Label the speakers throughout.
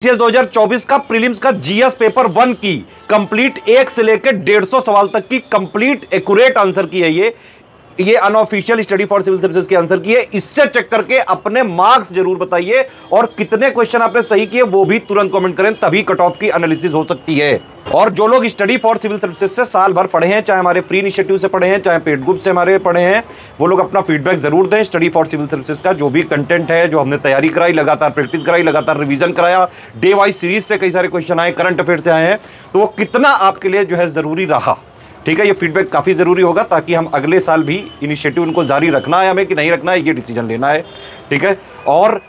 Speaker 1: CS 2024 का prelims का GS paper 1 की कंप्लीट 1 से लेकर 150 सवाल तक की कंप्लीट एक्यूरेट आंसर की है। ये unofficial study for civil services के आंसर की है। इससे चेक करके अपने मार्क्स जरूर बताइए और कितने क्वेश्चन आपने सही किए वो भी तुरंत कमेंट करें, तभी कट ऑफ की एनालिसिस हो सकती है। और जो लोग स्टडी फॉर सिविल सर्विसेज से साल भर पढ़े हैं, चाहे हमारे फ्री इनिशिएटिव से पढ़े हैं, चाहे पेड ग्रुप से हमारे पढ़े हैं, वो लोग अपना फीडबैक जरूर दें। स्टडी फॉर सिविल सर्विसेज का जो भी कंटेंट है, जो हमने तैयारी कराई, लगातार प्रैक्टिस कराई, लगातार रिवीजन कराया, डे वाइज सीरीज से कई सारे क्वेश्चन आए, करंट अफेयर से आए हैं, तो वो कितना आपके लिए जो है जरूरी रहा। ठीक है, ये फीडबैक काफी जरूरी होगा ताकि हम अगले साल भी इनिशिएटिव उनको जारी रखना है हमें कि नहीं रखना है, ये डिसीजन लेना है। ठीक है, और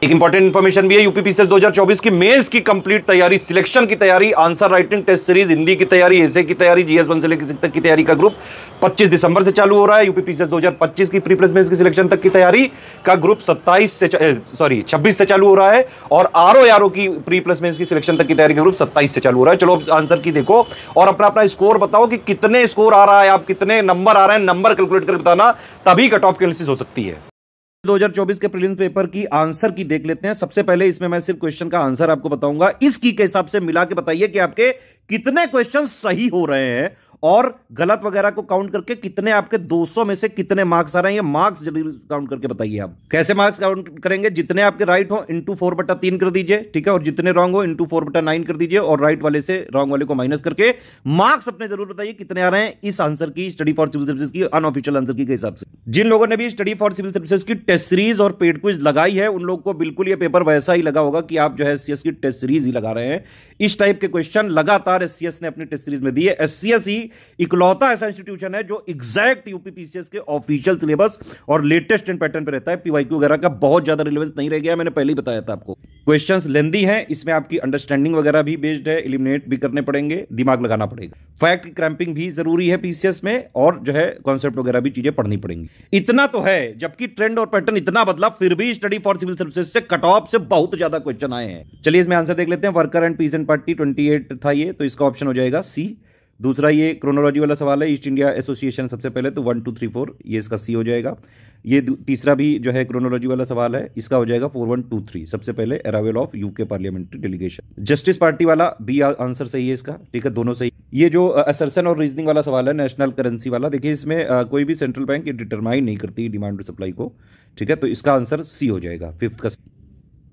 Speaker 1: एक इंपॉर्टेंट इंफॉर्मेशन भी है, यूपीपीसीएस 2024 की मेंस की कंप्लीट तैयारी, सिलेक्शन की तैयारी, answer writing test series, Hindi की तैयारी, एसे की तैयारी, जीएस 1 से लेकर 6 तक की तैयारी का ग्रुप 25 दिसंबर से चालू हो रहा है। यूपीपीसीएस 2025 की प्री प्लस मेंस की सिलेक्शन तक की तैयारी का ग्रुप 26 से चालू हो रहा है और आरओ की प्री प्लस मेंस की सिलेक्शन तक की तैयारी का ग्रुप 27 से चालू हो रहा है। चलो आंसर की देखो और अपना अपना स्कोर बताओ कि कितने स्कोर आ रहा है, आप कितने नंबर आ रहे हैं, नंबर कैलकुलेट करके बताना, तभी कट ऑफ की एनालिसिस हो सकती है। 2024 के प्रीलिम्स पेपर की आंसर की देख लेते हैं। सबसे पहले इसमें मैं सिर्फ क्वेश्चन का आंसर आपको बताऊंगा, इसकी के हिसाब से मिला के बताइए कि आपके कितने क्वेश्चन सही हो रहे हैं और गलत वगैरह को काउंट करके कितने आपके 200 में से कितने मार्क्स आ रहे हैं। ये मार्क्स जरूर काउंट करके बताइए। आप कैसे मार्क्स काउंट करेंगे? जितने आपके राइट हो इंटू 4/3 कर दीजिए, ठीक है, और जितने रॉन्ग हो इंटू 4/9 कर दीजिए और राइट वाले से रॉन्ग वाले को माइनस करके मार्क्स अपने जरूर बताइए कितने आ रहे हैं इस आंसर की, स्टडी फॉर सिविल सर्विसेज की अनऑफिशियल आंसर की के हिसाब से। जिन लोगों ने भी स्टडी फॉर सिविल सर्विसेज की टेस्ट सीरीज और पेड क्विज लगाई है, उन लोगों को बिल्कुल ये पेपर वैसा ही लगा होगा कि आप जो है एससीएस की टेस्ट सीरीज ही लगा रहे हैं। इस टाइप के क्वेश्चन लगातार एससीएस ने अपनी टेस्ट सीरीज में दिए। एससीएस ही इकलौता ऐसा इंस्टीट्यूशन है जो एग्जैक्ट यूपीपीसीएस के ऑफिशियल सिलेबस और लेटेस्ट इन पैटर्न पे रहता है। पीवाईक्यू वगैरह का बहुत ज्यादा रिलेवेंस नहीं रह गया, मैंने पहले ही बताया था आपको। क्वेश्चंस लेंदी हैं, इसमें आपकी अंडरस्टैंडिंग वगैरह भी बेस्ड है, एलिमिनेट भी करने पड़ेंगे, दिमाग लगाना पड़ेगा। फैक्ट की क्रैंपिंग भी जरूरी है पीसीएस में और जो है कॉन्सेप्ट वगैरह भी चीजें पढ़नी पड़ेंगी। इतना तो है, जबकि ट्रेंड और पैटर्न इतना बदला, फिर भी स्टडी फॉर सिविल सर्विसेज से कट ऑफ से बहुत ज्यादा क्वेश्चन आए हैं। चलिए इसमें आंसर देख लेते हैं। वर्कर एंड पीसेंट पार्टी 28 था ये, तो इसका ऑप्शन हो जाएगा सी। दूसरा ये क्रोनोलॉजी वाला सवाल है, ईस्ट इंडिया एसोसिएशन सबसे पहले, तो 1 2 3 4 ये इसका सी हो जाएगा। ये तीसरा भी जो है क्रोनोलॉजी वाला सवाल है, इसका हो जाएगा 4 1 2 3 सबसे पहले, arrival of UK parliamentary delegation. Justice party वाला बी आंसर सही है इसका, ठीक है, दोनों सही। ये जो असर्शन और रीजनिंग वाला सवाल है, नेशनल करेंसी वाला, देखिए इसमें कोई भी सेंट्रल बैंक ये डिटरमाइन नहीं करती डिमांड और सप्लाई को, ठीक है, तो इसका आंसर सी हो जाएगा, फिफ्थ का।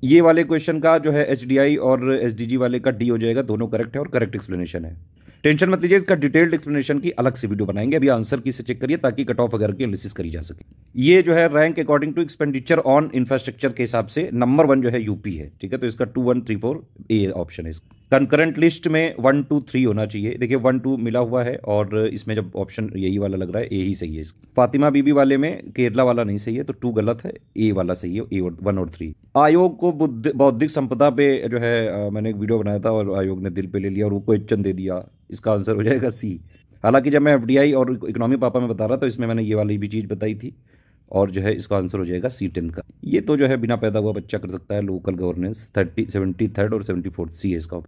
Speaker 1: ये वाले क्वेश्चन का जो है एचडीआई और एसडीजी वाले का डी हो जाएगा, दोनों करेक्ट है और करेक्ट एक्सप्लेनेशन है। टेंशन मत लीजिए, इसका डिटेल्ड एक्सप्लेनेशन की अलग से वीडियो बनाएंगे, अभी आंसर की से चेक करिए ताकि कट ऑफ वगैरह की एनालिसिस करी जा सके। ये जो है rank according to expenditure on infrastructure के हिसाब से नंबर 1 जो है यूपी है, ठीक है, तो इसका 2 1 3 4 ए ऑप्शन है। कंकरेंट लिस्ट में 1 2 3 होना चाहिए, देखिए 1 2 मिला हुआ है और इसमें जब ऑप्शन यही वाला लग रहा है, ए ही सही है। फातिमा बीबी वाले में केरला वाला नहीं सही है, तो 2 गलत है, ए वाला सही है, ए 1 और 3। आयोग को बौद्धिक संपदा पे जो है मैंने एक वीडियो बनाया था और आयोग ने दिल पे ले लिया और वो क्वेश्चन दे दिया, इसका आंसर हो जाएगा सी। हालांकि जब मैं एफडीआई और इकोनॉमी पापा में बता रहा था, तो इसमें मैंने ये वाली भी चीज़ बताई थी और जो है इसका आंसर हो जाएगा C10 का। ये तो जो है बिना पैदा हुआ बच्चा कर सकता है, लोकल गवर्नेंस 73rd और 74th सी है इसका।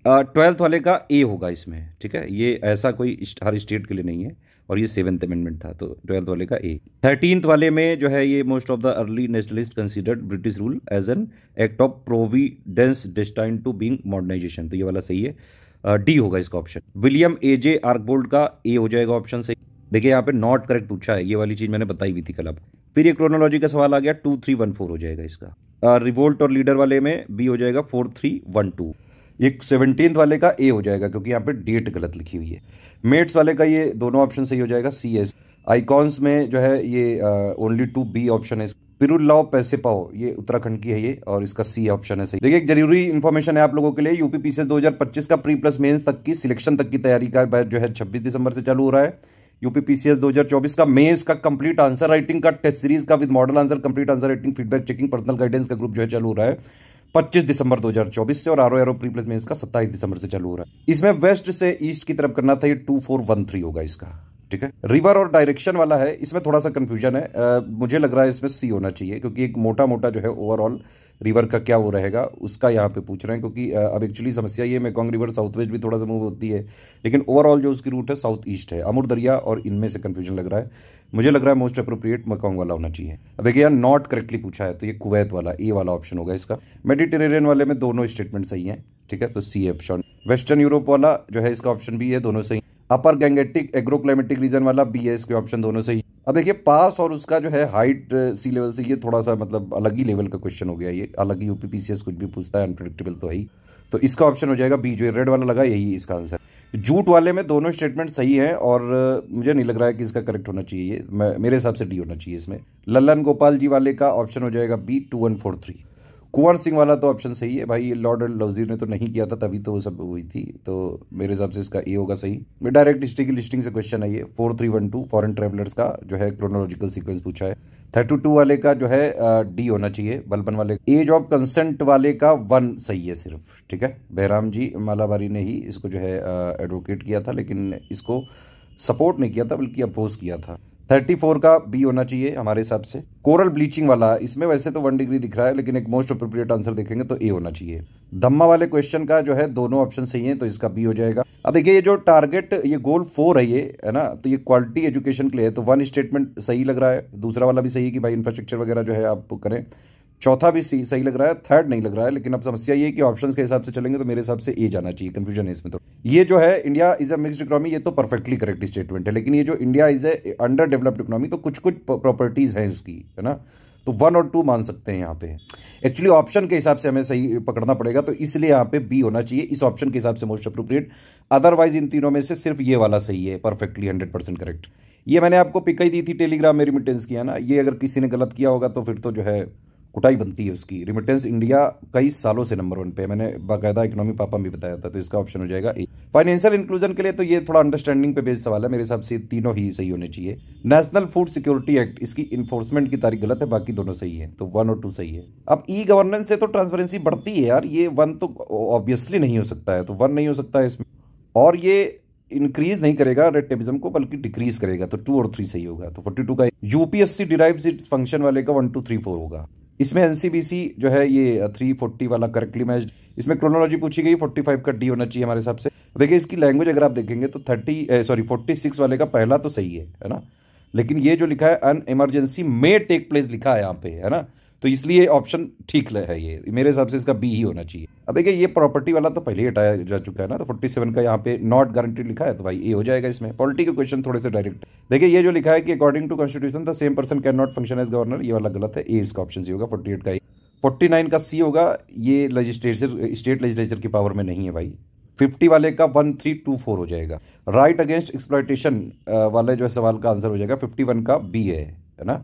Speaker 1: 12th वाले का ए होगा इसमें, ठीक है, ये ऐसा कोई हर स्टेट के लिए नहीं है और ये 7th अमेंडमेंट था, तो 12th वाले का ए। 13th वाले में जो है ये most of the early nationalist considered British rule as an act of providence destined to being modernization, तो ये वाला सही है, डी होगा इसका ऑप्शन। विलियम एजे आर्कबोल्ड का ए हो जाएगा ऑप्शन सही। देखिए यहाँ पे नॉट करेक्ट पूछा है, ये वाली चीज मैंने बताई हुई थी कल आपको। फिर ये क्रोनोलॉजी का सवाल आ गया, 2 3 1 4 हो जाएगा इसका। रिवोल्ट और लीडर वाले में बी हो जाएगा 4 3 1 2। ये 17th वाले का ए हो जाएगा क्योंकि यहाँ पे डेट गलत लिखी हुई है। मेट्स वाले का ये दोनों ऑप्शन सही हो जाएगा, सी एस। आइकॉन्स में जो है ये ओनली 2 बी ऑप्शन है। पिरुल लाओ पैसे पाओ, ये उत्तराखंड की है ये, और इसका सी ऑप्शन है सही। देखिए एक जरूरी इन्फॉर्मेशन है आप लोगों के लिए, यूपीपीसीएस 2025 का प्री प्लस मेंस तक की सिलेक्शन तक की तैयारी का जो है 26 दिसंबर से चालू हो रहा है। यूपीपीसीएस 2024 का मेंस का कंप्लीट आंसर राइटिंग का टेस्ट सीरीज का with model answer, complete answer writing, feedback checking, personal guidance का ग्रुप जो है चालू हो रहा है 25 दिसंबर 2024 से और आरओ प्री प्लस मेंस का 27 दिसंबर से चालू हो रहा है। इसमें वेस्ट से ईस्ट की तरफ करना था, ये 2 4 1 3 होगा इसका, ठीक है। रिवर और डायरेक्शन वाला है, इसमें थोड़ा सा कंफ्यूजन है। मुझे लग रहा है इसमें सी होना चाहिए, क्योंकि एक मोटा मोटा जो है ओवरऑल रिवर का क्या वो रहेगा उसका यहाँ पे पूछ रहे हैं। क्योंकि अब एक्चुअली समस्या ये मेकॉन्ग रिवर साउथ वेस्ट भी थोड़ा सा मूव होती है, लेकिन ओवरऑल जो उसकी रूट है साउथ ईस्ट है। अमूर दरिया और इनमें से कंफ्यूजन लग रहा है। मुझे लग रहा है मोस्ट अप्रोप्रिएट मेकॉन्ग वाला होना चाहिए। अब देखिए यार, नॉट करेक्टली पूछा है तो ये कुवैत वाला ए वाला ऑप्शन होगा इसका। मेडिटेरेनियन वाले में दोनों स्टेटमेंट सही हैं, ठीक है, तो सी ऑप्शन। वेस्टर्न यूरोप वाला जो है इसका ऑप्शन बी है, दोनों सही। अपर गैंगेटिक एग्रोक्लाइमेटिक रीजन वाला बी है, इसके ऑप्शन दोनों सही। अब देखिए पास और उसका जो है हाइट सी लेवल से, ये थोड़ा सा मतलब अलग ही लेवल का क्वेश्चन हो गया, ये अलग ही यूपीपीसीएस कुछ भी पूछता है, अनप्रेडिक्टेबल तो है ही। तो इसका ऑप्शन हो जाएगा बी, जो रेड वाला लगा यही इसका आंसर। जूट वाले में दोनों स्टेटमेंट सही हैं और मुझे नहीं लग रहा है कि इसका करेक्ट होना चाहिए, ये मेरे हिसाब से डी होना चाहिए इसमें। लल्लन गोपाल जी वाले का ऑप्शन हो जाएगा बी 2143। कुंवर सिंह वाला तो ऑप्शन सही है भाई, लॉर्ड लवजीर ने तो नहीं किया था तभी तो वो सब हुई थी, तो मेरे हिसाब से इसका ए होगा सही। डायरेक्ट हिस्ट्री की लिस्टिंग से क्वेश्चन है ये, 4312 फॉरेन ट्रेवलर्स का जो है क्रोनोलॉजिकल सीक्वेंस पूछा है। 32 वाले का जो है डी होना चाहिए, बलबन वाले। एज ऑफ कंसेंट वाले का 1 सही है सिर्फ, ठीक है। बहराम जी मालाबारी ने ही इसको जो है एडवोकेट किया था, लेकिन इसको सपोर्ट नहीं किया था बल्कि अपोज किया था। 34 का बी होना चाहिए हमारे हिसाब से। कोरल ब्लीचिंग वाला, इसमें वैसे तो 1 डिग्री दिख रहा है, लेकिन एक मोस्ट अप्रोप्रिएट आंसर देखेंगे तो ए होना चाहिए। धम्मा वाले क्वेश्चन का जो है दोनों ऑप्शन सही हैं, तो इसका बी हो जाएगा। अब देखिए ये जो टारगेट, ये गोल 4 है ये, है ना, तो ये क्वालिटी एजुकेशन के लिए है, तो 1 स्टेटमेंट सही लग रहा है, दूसरा वाला भी सही है कि भाई इंफ्रास्ट्रक्चर वगैरह जो है आप करें, चौथा भी सही लग रहा है, थर्ड नहीं लग रहा है। लेकिन अब समस्या ये है कि ऑप्शंस के हिसाब से चलेंगे तो मेरे हिसाब से ए जाना चाहिए, कंफ्यूजन है इसमें। तो ये जो है India is a mixed economy, ये तो परफेक्टली करेक्ट स्टेटमेंट है, लेकिन ये जो India is A under developed economy, तो कुछ कुछ प्रॉपर्टीज हैं उसकी, है ना, तो 1 और 2 मान सकते हैं यहाँ पे। एक्चुअली ऑप्शन के हिसाब से हमें सही पकड़ना पड़ेगा, तो इसलिए यहाँ पे बी होना चाहिए इस ऑप्शन के हिसाब से मोस्ट अप्रोप्रिएट। अदरवाइज इन तीनों में से सिर्फ ये वाला सही है, परफेक्टली 100% करेक्ट। ये मैंने आपको पिक ही दी थी टेलीग्राम में रिमिटेंस किया ना, ये अगर किसी ने गलत किया होगा तो फिर तो जो है कुटाई बनती है उसकी। रिमिटेंस इंडिया कई सालों से नंबर 1 पे, मैंने बाकायदा इकोनॉमी पापा भी बताया था, तो इसका ऑप्शन हो जाएगा ए। फाइनेंशियल इंक्लूजन के लिए तो ये थोड़ा अंडरस्टैंडिंग पे बेस्ड सवाल है, मेरे हिसाब से तीनों ही सही होने चाहिए। नेशनल फूड सिक्योरिटी एक्ट, इसकी इन्फोर्समेंट की तारीख गलत है, बाकी दोनों सही है, तो 1 और 2 सही है। अब ई गवर्नेंस से तो ट्रांसपेरेंसी बढ़ती है यार, ये 1 तो ऑब्वियसली नहीं हो सकता है, तो 1 नहीं हो सकता है इसमें। और ये इंक्रीज नहीं करेगा रेटेबिज्म को, बल्कि डिक्रीज करेगा, तो 2 और 3 सही होगा। तो 42 का यूपीएससी डिराइव्स इट्स फंक्शन वाले का 1 2 3 4 होगा। इसमें एनसीबीसी जो है ये 340 वाला करेक्टली मैच्ड। इसमें क्रोनोलॉजी पूछी गई, 45 का डी होना चाहिए हमारे हिसाब से। देखिए इसकी लैंग्वेज अगर आप देखेंगे तो 46 वाले का पहला तो सही है ना, लेकिन ये जो लिखा है अन इमरजेंसी में टेक प्लेस लिखा है यहाँ पे, है ना, तो इसलिए ऑप्शन ठीक है ये, मेरे हिसाब से इसका बी ही होना चाहिए। अब देखिए ये प्रॉपर्टी वाला तो पहले ही हटाया जा चुका है ना, तो 47 का यहाँ पे नॉट गारंटीड लिखा है, तो भाई ए हो जाएगा इसमें। पॉलिटी के क्वेश्चन थोड़े से डायरेक्ट। देखिए ये जो लिखा है कि according to constitution the same person can not function as governor, ये वाला गलत है, ए इसका ऑप्शन सी होगा। 48 का ए। 49 का सी होगा, ये लेजिस्लेचर स्टेट लेजिस्लेचर की पावर में नहीं है भाई। 50 वाले का 1324 हो जाएगा। राइट अगेंस्ट एक्सप्लॉयटेशन वाले जो है सवाल का आंसर हो जाएगा 51 का बी है ना।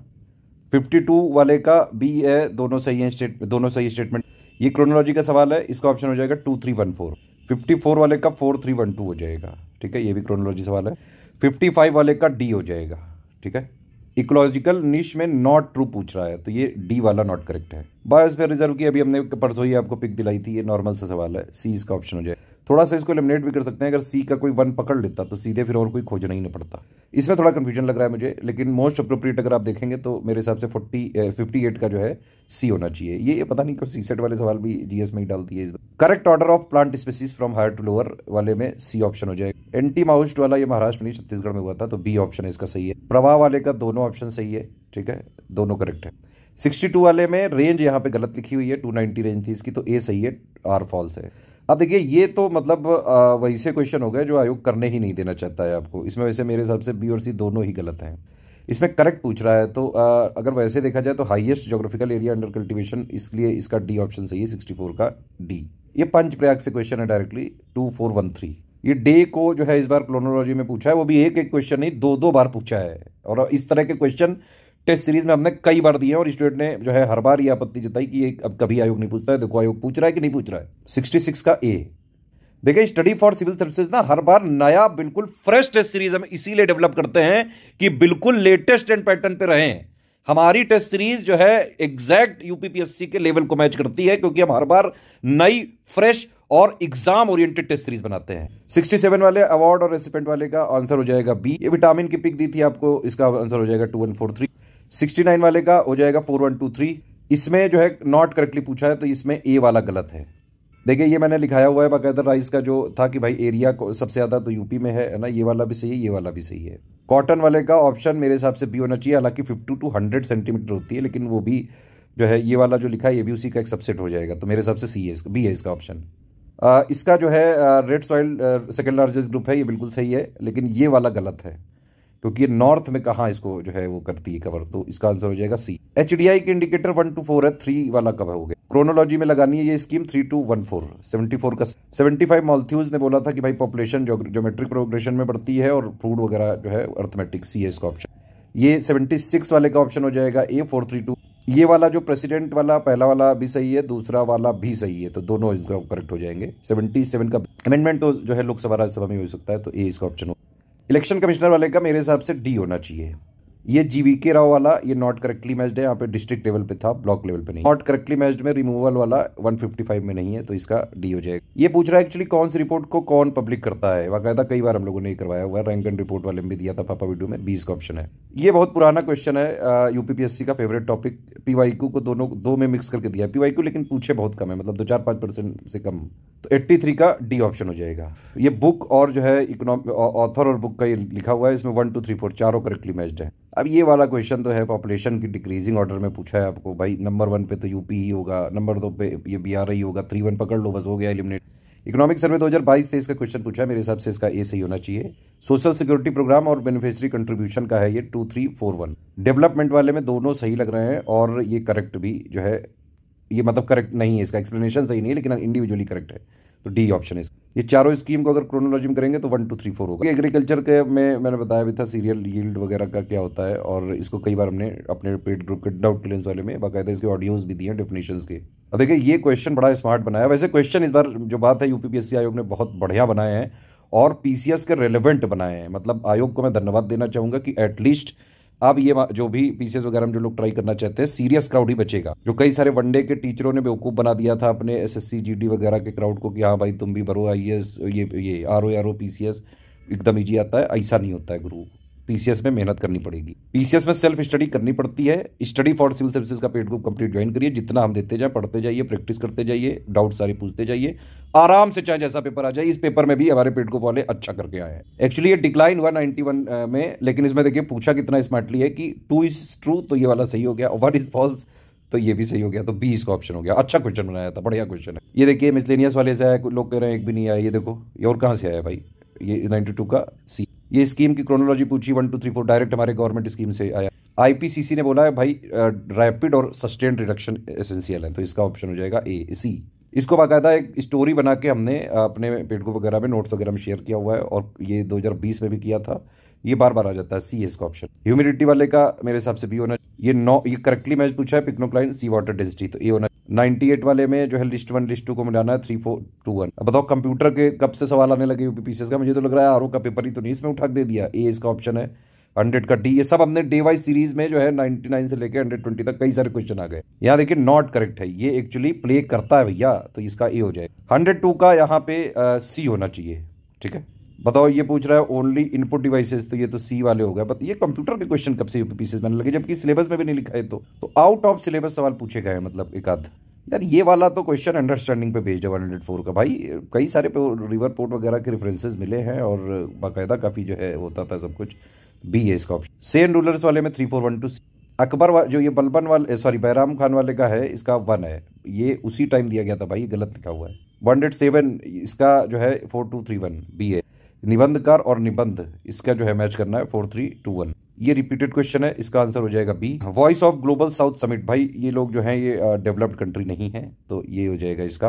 Speaker 1: 52 वाले का बी है, दोनों सही हैं, दोनों सही स्टेटमेंट। ये क्रोनोलॉजी का सवाल है, इसका ऑप्शन हो जाएगा 2314। 54 वाले का 4312 हो जाएगा, ठीक है, ये भी क्रोनोलॉजी सवाल है। 55 वाले का डी हो जाएगा, ठीक है। इकोलॉजिकल निश में नॉट ट्रू पूछ रहा है, तो ये डी वाला नॉट करेक्ट है। बायोस्फीयर रिजर्व की अभी हमने परसों ही आपको पिक दिलाई थी, ये नॉर्मल सा सवाल है, सी इसका ऑप्शन हो जाए। थोड़ा सा इसको एलिमिनेट भी कर सकते हैं, अगर सी का कोई 1 पकड़ लेता तो सीधे फिर और कोई खोजना ही नहीं पड़ता। इसमें थोड़ा कंफ्यूजन लग रहा है मुझे, लेकिन मोस्ट अप्रोप्रिएट अगर आप देखेंगे तो मेरे हिसाब से 58 का जो है सी होना चाहिए। ये पता नहीं क्यों सी सेट वाले सवाल भी जीएस में ही डालती है इस बार। Correct order of plant species from higher to lower वाले में सी ऑप्शन हो जाएगा। एंटी माउस्ट वाला ये महाराष्ट्र में नहीं छत्तीसगढ़ में हुआ था, तो बी ऑप्शन है इसका सही है। प्रवाह वाले का दोनों ऑप्शन सही है, ठीक है, दोनों करेक्ट है। 62 वाले में रेंज यहाँ पे गलत लिखी हुई है, 290 रेंज थी इसकी, तो ए सही है, आर फॉल्स है। अब देखिए ये तो मतलब वही से क्वेश्चन हो गए जो आयोग करने ही नहीं देना चाहता है आपको। इसमें वैसे मेरे हिसाब से बी और सी दोनों ही गलत हैं। इसमें करेक्ट पूछ रहा है, तो अगर वैसे देखा जाए तो highest geographical area under cultivation, इसलिए इसका डी ऑप्शन सही है, 64 का डी। ये पंचप्रयाग से क्वेश्चन है डायरेक्टली, 2413। ये डे को जो है इस बार क्रोनोलॉजी में पूछा है, वो भी एक क्वेश्चन नहीं, 2 बार पूछा है। और इस तरह के क्वेश्चन टेस्ट सीरीज में हमने कई बार दिए हैं, और स्टूडेंट ने जो है हर बार ये आपत्ति जताई कि ये अब कभी आयोग नहीं पूछता है। देखो आयोग पूछ रहा है कि नहीं पूछ रहा है। 66 का ए। देखिए स्टडी फॉर सिविल सर्विसेज ना हर बार नया बिल्कुल फ्रेश टेस्ट सीरीज हम इसीलिए डेवलप करते हैं कि बिल्कुल लेटेस्ट एंड पैटर्न पे रहें। हमारी टेस्ट सीरीज जो है एग्जैक्ट यूपीपीएससी के लेवल को मैच करती है, क्योंकि हम हर बार नई फ्रेश और एग्जाम ओरिएंटेड टेस्ट सीरीज बनाते हैं। 67 वाले अवार्ड और रेसिपेंट वाले का आंसर हो जाएगा बी। ये विटामिन की पिक दी थी आपको, इसका आंसर हो जाएगा 2143। 69 वाले का हो जाएगा 4123। इसमें जो है नॉट करेक्टली पूछा है तो इसमें ए वाला गलत है। देखिए ये मैंने लिखाया हुआ है बाकायदा, राइस का जो था कि भाई एरिया को सबसे ज्यादा तो यूपी में है ना, ये वाला भी सही है, ये वाला भी सही है। कॉटन वाले का ऑप्शन मेरे हिसाब से बी होना चाहिए, हालांकि 50 to 100 सेंटीमीटर होती है, लेकिन वो भी जो है ये वाला जो लिखा है ये भी उसी का एक सबसेट हो जाएगा, तो मेरे हिसाब से सी है, बी है इसका ऑप्शन। इसका जो है red soil second largest group है, ये बिल्कुल सही है, लेकिन ये वाला गलत है क्योंकि ये नॉर्थ में कहाँ इसको जो है वो करती है कवर, तो इसका आंसर हो जाएगा सी। एचडीआई के इंडिकेटर 1 to 4 है, 3 वाला कब हो गया। क्रोनोलॉजी में लगानी है ये स्कीम 3 to 14। 74 का 75 मॉल्थ्यूज ने बोला था कि भाई पॉपुलेशन ज्योमेट्रिक प्रोग्रेशन में बढ़ती है और फूड वगैरह जो है अर्थमेटिक, सी है इसका ऑप्शन। ये 76 वाले का ऑप्शन हो जाएगा ए 432। ये वाला जो प्रेसिडेंट वाला पहला वाला भी सही है, दूसरा वाला भी सही है, तो दोनों इसका करेक्ट हो जाएंगे। 77 का अमेंडमेंट तो जो है लोकसभा राज्यसभा में हो सकता है, तो ए इसका ऑप्शन हो। इलेक्शन कमिश्नर वाले का मेरे हिसाब से डी होना चाहिए। ये जीवीके राव वाला ये नॉट करेक्टली मैच्ड है, यहाँ पे डिस्ट्रिक्ट लेवल पे था, ब्लॉक लेवल पे नहीं। नॉट करेक्टली मैच्ड में रिमूवल वाला 155 में नहीं है, तो इसका डी हो जाएगा। ये पूछ रहा है एक्चुअली कौन सी रिपोर्ट को कौन पब्लिक करता है, बाकायदा कई बार हम लोगों ने करवाया हुआ है, रैंक एंड रिपोर्ट वाले में भी दिया था पापा वीडियो में, 20 का ऑप्शन है। ये बहुत पुराना क्वेश्चन है, यूपीपीएससी का फेवरेट टॉपिक, पीवाईक्यू को दोनों दो में मिक्स करके दिया है पीवाईक्यू, लेकिन पूछे बहुत कम है, मतलब 2-4-5% से कम, तो 83 का डी ऑप्शन हो जाएगा। ये बुक और जो है इकोनॉमिक ऑथर और बुक का ये लिखा हुआ है, इसमें 1 2 3 4 चारों करेक्टली मैच्ड है। अब ये वाला क्वेश्चन तो है पॉपुलेशन की डिक्रीजिंग ऑर्डर में पूछा है आपको, भाई नंबर 1 पे तो यूपी ही होगा, नंबर 2 पे ये बिहार ही होगा, 3-1 पकड़ लो, बस हो गया एलिमिनेट। इकोनॉमिक सर्वे 2022-23 का क्वेश्चन पूछा है, मेरे हिसाब से इसका ए सही होना चाहिए। सोशल सिक्योरिटी प्रोग्राम और बेनिफिशियरी कंट्रीब्यूशन का है ये 2341। डेवलपमेंट वाले में दोनों सही लग रहे हैं और ये करेक्ट भी जो है, ये मतलब करेक्ट नहीं है, इसका एक्सप्लेनेशन सही नहीं है लेकिन इंडिविजुअली करेक्ट है, तो डी ऑप्शन है। ये चारों स्कीम को अगर क्रोनोलॉजी में करेंगे तो 1 2 3 4 होगा। एग्रीकल्चर के में मैंने बताया भी था सीरियल यील्ड वगैरह का क्या होता है, और इसको कई बार हमने अपने पेड ग्रुप के डाउट क्लियरेंस वाले में बाकायदा इसके ऑडियोज भी दिए हैं डेफिनेशंस के। अब देखिए ये क्वेश्चन बड़ा स्मार्ट बनाया, वैसे क्वेश्चन इस बार जो बात है यूपीपीएससी आयोग ने बहुत बढ़िया बनाए हैं और पीसीएस के रेलिवेंट बनाए हैं, मतलब आयोग को मैं धन्यवाद देना चाहूंगा कि एटलीस्ट अब ये जो भी पीसीएस वगैरह में जो लोग ट्राई करना चाहते हैं सीरियस क्राउड ही बचेगा। जो कई सारे वनडे के टीचरों ने बेवकूफ़ बना दिया था अपने एसएससी जीडी वगैरह के क्राउड को कि हाँ भाई तुम भी भरो आईएएस, ये आरओ पीसीएस एकदम ईजी आता है, ऐसा नहीं होता है गुरु। पीसीएस में मेहनत करनी पड़ेगी, पीसीएस में सेल्फ स्टडी करनी पड़ती है। स्टडी फॉर सिविल सर्विसेज का पेड ग्रुप कंप्लीट ज्वाइन करिए, जितना हम देते जाए पढ़ते जाइए, प्रैक्टिस करते जाइए, डाउट सारे पूछते जाइए, आराम से चाहे जैसा पेपर आ जाए। इस पेपर में भी हमारे पेड ग्रुप वाले अच्छा करके आए हैं। एक्चुअली ये डिक्लाइन हुआ 91 में, लेकिन इसमें देखिए पूछा कितना स्मार्टली है कि 2 is ट्रू, तो ये वाला सही हो गया, 1 is फॉल्स, तो ये भी सही हो गया, तो बी इसका ऑप्शन हो गया। अच्छा क्वेश्चन बनाया था, बढ़िया क्वेश्चन है। ये देखिए मिसलेनियस वाले से आया, लोग कह रहे हैं एक भी नहीं आया, ये देखो ये और कहाँ से आया भाई, ये 92 का सी। ये स्कीम की क्रोनोलॉजी पूछी 1 2 3 4 डायरेक्ट हमारे गवर्नमेंट स्कीम से आया। आईपीसीसी ने बोला है भाई रैपिड और सस्टेन्ड रिडक्शन एसेंशियल है, तो इसका ऑप्शन हो जाएगा ए सी। इसको बाकायदा एक स्टोरी बना के हमने अपने पेड ग्रुप वगैरह में नोट्स वगैरह में शेयर किया हुआ है, और ये 2020 में भी किया था, ये बार बार आ जाता है, सी इसका ऑप्शन। ह्यूमिडिटी वाले का मेरे हिसाब से भी होना, ये करेक्टली मैच पूछा है, पिक्नोक्लाइन सी वाटर डेंसिटी, तो ये होना। 98 वाले में जो है लिस्ट 1 लिस्ट 2 को मिलाना है 3 4 2 1। अब बताओ कंप्यूटर के कब से सवाल आने लगे यूपीपीसीएस का, मुझे तो लग रहा है आरओ का पेपर ही तो नहीं इसमें उठा दे दिया। ए इसका ऑप्शन है, 100 का डी। ये सब हमने डे वाइज सीरीज में जो है 99 से लेकर 120 तक कई सारे क्वेश्चन आ गए। यहाँ देखिए नॉट करेक्ट है, ये एक्चुअली प्ले करता है भैया, तो इसका ए हो जाए। 102 का यहाँ पे सी होना चाहिए, ठीक है। बताओ ये पूछ रहा है ओनली इनपुट डिवाइसेस, तो ये तो सी वाले हो गए। बट ये कंप्यूटर के क्वेश्चन कब से यूपीपीसीएस बनने लगे, जबकि सिलेबस में भी नहीं लिखा है, तो आउट ऑफ सिलेबस सवाल पूछे गए, मतलब एक आध। यार ये वाला तो क्वेश्चन अंडरस्टैंडिंग पे भेज है 104 का, भाई कई सारे रिवर पोर्ट वगैरह के रेफरेंसेस मिले हैं और बाकायदा काफ़ी जो है होता था सब कुछ। बी है इसका ऑप्शन। सेन रूलर्स वाले में 3412। अकबर जो ये बलबन वाले सॉरी बैराम खान वाले का है, इसका 1 है, ये उसी टाइम दिया गया था भाई, गलत लिखा हुआ है। 107 इसका जो है 4231 बी है। निबंधकार और निबंध इसका जो है मैच करना है 4321। ये रिपीटेड क्वेश्चन है, इसका आंसर हो जाएगा B. Voice of global south summit, भाई ये लोग जो हैं ये डेवलप्ड कंट्री नहीं है, तो ये हो जाएगा इसका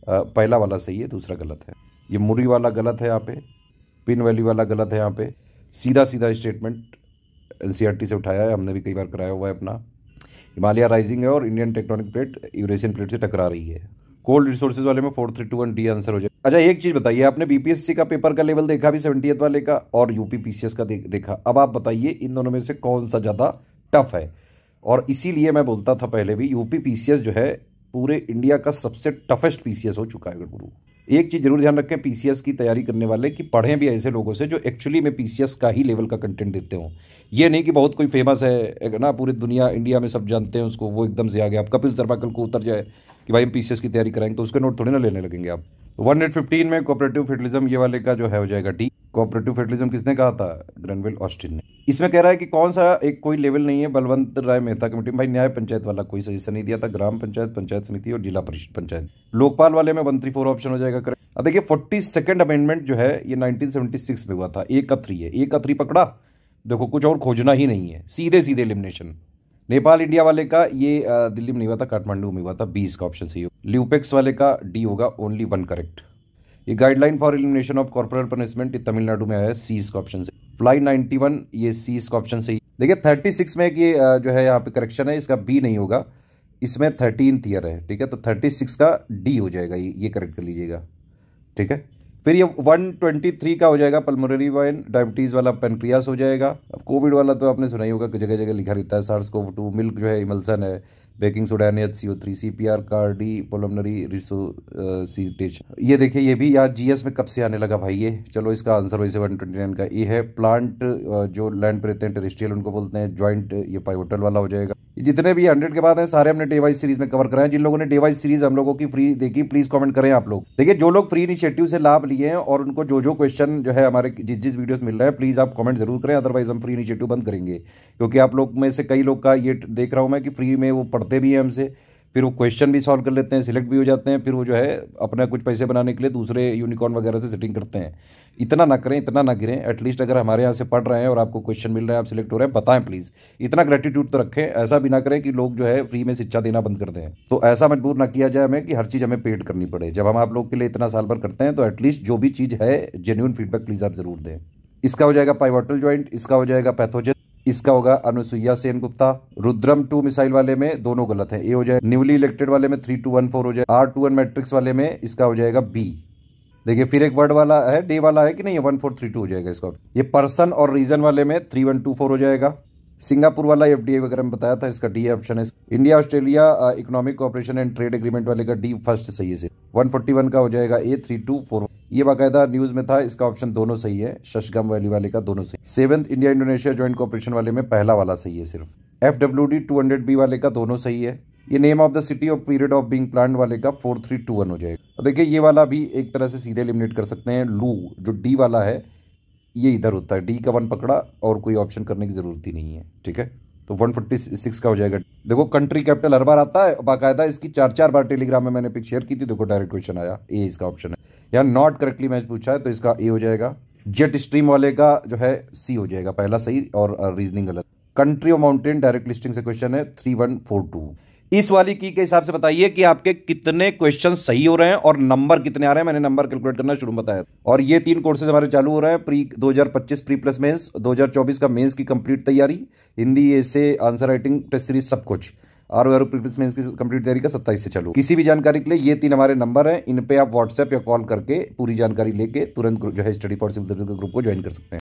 Speaker 1: पहला वाला सही है, दूसरा गलत है। ये मुरी वाला गलत है यहाँ पे, पिन वैली वाला गलत है यहाँ पे। सीधा सीधा स्टेटमेंट एनसीईआरटी से उठाया है, हमने भी कई बार कराया हुआ है अपना। हिमालय राइजिंग है और Indian tectonic plate Eurasian plate से टकरा रही है। कोल्ड रिसोर्सेज वाले में 4321 डी आंसर हो जाए। अच्छा एक चीज बताइए, आपने बीपीएससी का पेपर का लेवल देखा भी 70th वाले का, और यूपी पीसीएस का देखा, अब आप बताइए इन दोनों में से कौन सा ज्यादा टफ है। और इसीलिए मैं बोलता था पहले भी, यूपी पीसीएस जो है पूरे इंडिया का सबसे टफेस्ट पीसीएस हो चुका है गुरु। एक चीज़ जरूर ध्यान रखें पीसीएस की तैयारी करने वाले कि पढ़ें भी ऐसे लोगों से जो एक्चुअली में पीसीएस का ही लेवल का कंटेंट देते हों। ये नहीं कि बहुत कोई फेमस है ना, पूरी दुनिया इंडिया में सब जानते हैं उसको, वो एकदम से आ गया। आप कपिल शर्मा कल को उतर जाए कि भाई हम पीसीएस की तैयारी कराएंगे तो उसके नोट थोड़ी ना लेने लगेंगे आप। 115 में कोऑपरेटिव फेडरलिज्म ये वाले का जो है हो जाएगा डी। कोऑपरेटिव फेडरलिज्म किसने कहा था? ग्रेनविल ऑस्टिन ने। इसमें कह रहा है कि कौन सा एक कोई लेवल नहीं है बलवंत राय मेहता कमेटी में। भाई न्याय पंचायत वाला कोई सजेशन नहीं दिया था, ग्राम पंचायत, पंचायत समिति और जिला परिषद पंचायत। लोकपाल वाले में 134 ऑप्शन हो जाएगा करेक्ट। अब देखिए 42nd अमेंडमेंट जो है ये 1976 में हुआ था। ए का 3 है, ए का 3 पकड़ा, देखो कुछ और खोजना ही नहीं है, सीधे सीधे एलिमिनेशन। नेपाल इंडिया वाले का ये दिल्ली में नहीं हुआ था, काठमांडू में हुआ था। 20 का ऑप्शन सही हो। ल्यूपेक्स वाले का डी होगा, ओनली 1 करेक्ट। ये guideline for elimination of corporate punishment ये तमिलनाडु में आया है, सी का ऑप्शन से। फ्लाई 91 ये सी का ऑप्शन सही। देखिए 36 में ये जो है यहाँ पे करेक्शन है, इसका बी नहीं होगा, इसमें 13th ईयर है, ठीक है। तो 36 का डी हो जाएगा, ये करेक्ट कर लीजिएगा, ठीक है। फिर ये 123 का हो जाएगा पल्मोनरी वाइन, डायबिटीज़ वाला पेनक्रियास हो जाएगा। अब कोविड वाला तो आपने सुना ही होगा कि जगह जगह लिखा रहता है, SARS-CoV-2। मिल्क जो है इमल्सन है, baking soda NaCO3, CPR cardio pulmonary resuscitation. ये देखिए ये भी यार जीएस में कब से आने लगा भाई ये। चलो इसका आंसर वैसे 129 का ये है। प्लांट जो लैंड पे रहते हैं टेरेस्ट्रियल उनको बोलते हैं ज्वाइंट, ये पाइवोटल वाला हो जाएगा। जितने भी 100 के बाद हैं सारे हमने डे वाइज सीरीज में कवर कराए। जिन लोगों ने डे वाइज सीरीज हम लोगों की फ्री देखी प्लीज कमेंट करें आप लोग। देखिए जो लोग फ्री इनिशिएटिव से लाभ लिए हैं और उनको जो क्वेश्चन जो है हमारे जिस वीडियोस मिल रहा है प्लीज आप कमेंट जरूर करें, अदरवाइज हम फ्री इनिशिएटिव बंद करेंगे। क्योंकि आप लोग में से कई लोग का ये देख रहा हूं मैं कि फ्री में वो पढ़ते भी हैं हमसे, फिर वो क्वेश्चन भी सॉल्व कर लेते हैं, सिलेक्ट भी हो जाते हैं, फिर वो जो है अपना कुछ पैसे बनाने के लिए दूसरे यूनिकॉर्न वगैरह से सेटिंग करते हैं। इतना ना करें, इतना ना गिरें। एटलीस्ट अगर हमारे यहाँ से पढ़ रहे हैं और आपको क्वेश्चन मिल रहे हैं, आप सिलेक्ट हो रहे हैं, बताएं प्लीज़। इतना ग्रेटिट्यूड तो रखें, ऐसा भी ना करें कि लोग जो है फ्री में शिक्षा देना बंद कर दें। तो ऐसा मजबूर ना किया जाए हमें कि हर चीज़ हमें पेड करनी पड़े। जब हम आप लोग के लिए इतना साल भर करते हैं तो एटलीस्ट जो भी चीज़ है जेन्युइन फीडबैक प्लीज़ आप जरूर दें। इसका हो जाएगा पाइवोटल ज्वाइंट, इसका हो जाएगा पैथोजन, इसका होगा अनुसुईया सेन गुप्ता। रुद्रम 2 मिसाइल वाले में दोनों गलत है, ए हो जाए। न्यूली इलेक्टेड वाले में 3214 हो जाए। R21 मैट्रिक्स वाले में इसका हो जाएगा बी। देखिए फिर एक वर्ड वाला है, डे वाला है कि नहीं, 1432 हो जाएगा इसका। ये पर्सन और रीजन वाले में 3124 हो जाएगा। सिंगापुर वाला FDI वगैरह में बताया था, इसका डी ऑप्शन है। India Australia economic cooperation and trade agreement वाले का डी फर्स्ट सही है। 141 का हो जाएगा ए 3241। ये बाकायदा न्यूज में था, इसका ऑप्शन दोनों सही है। शशगम वैली वाले का दोनों सही। 7th India Indonesia joint cooperation वाले में पहला वाला सही है सिर्फ। FWD 200B वाले का दोनों सही है। ये नेम ऑफ द सिटी और पीरियड ऑफ बीइंग प्लान्ड वाले का 4321 हो जाएगा। देखिए ये वाला भी एक तरह से सीधे एलिमिनेट कर सकते हैं। लू जो डी वाला है ये इधर होता है, डी का 1 पकड़ा और कोई ऑप्शन करने की जरूरत ही नहीं है, ठीक है। तो 146 का हो जाएगा। देखो कंट्री कैपिटल हर बार आता है, बाकायदा इसकी 4 बार टेलीग्राम में मैंने पिक शेयर की थी। देखो डायरेक्ट क्वेश्चन आया, ए इसका ऑप्शन है। यहाँ नॉट करेक्टली मैच पूछा है तो इसका ए हो जाएगा। जेट स्ट्रीम वाले का जो है सी हो जाएगा, पहला सही और रीजनिंग गलत। Country of mountain direct listing से क्वेश्चन है 3142। इस वाली की के हिसाब से बताइए कि आपके कितने क्वेश्चन सही हो रहे हैं और नंबर कितने आ रहे हैं। मैंने नंबर कैलकुलेट करना शुरू में बताया। और ये 3 कोर्सेज हमारे चालू हो रहे हैं। प्री 2025 प्री प्लस मेंस, 2024 का मेंस की कंप्लीट तैयारी, हिंदी ऐसे आंसर राइटिंग टेस्ट सीरीज सब कुछ। और प्री प्लस मेंस की कंप्लीट तैयारी का 27 से चालू। किसी भी जानकारी के लिए ये 3 हमारे नंबर हैं, इन पे आप व्हाट्सएप या कॉल करके पूरी जानकारी लेके तुरंत जो है स्टडी फॉर सिविल सर्विसेज के ग्रुप को ज्वाइन कर सकते हैं।